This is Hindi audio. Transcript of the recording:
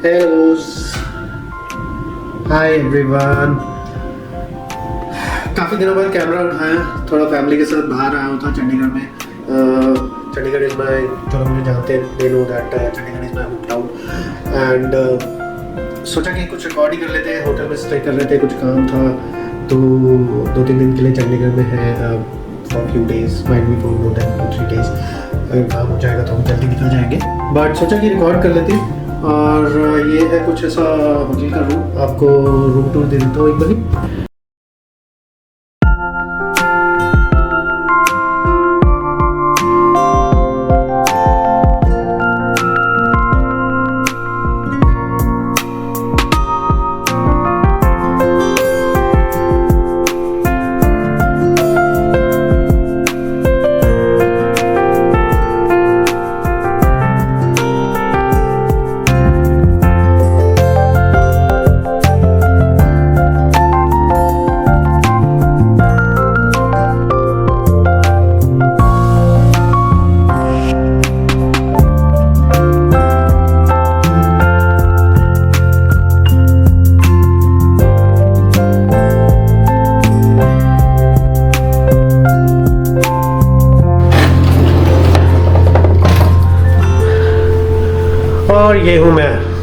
Hello, hi everyone. काफ़ी दिनों बाद कैमरा उठाया, थोड़ा फैमिली के साथ बाहर आया था चंडीगढ़ में। चंडीगढ़ इज़ माई, थोड़ा मुझे जानते they know that Chandigarh is my home town and सोचा कि कुछ रिकॉर्ड ही कर लेते हैं। होटल में स्टे कर रहे थे, कुछ काम था तो 2-3 दिन के लिए चंडीगढ़ में है for few days, might be for more than 2-3 days. अगर काम हो जाएगा तो हम जल्दी निकल जाएंगे, बट सोचा कि रिकॉर्ड कर लेते हैं। और ये है कुछ ऐसा होटल का रूम, आपको रूम टूर दे देता हूँ एक बार। और ये हूँ मैं।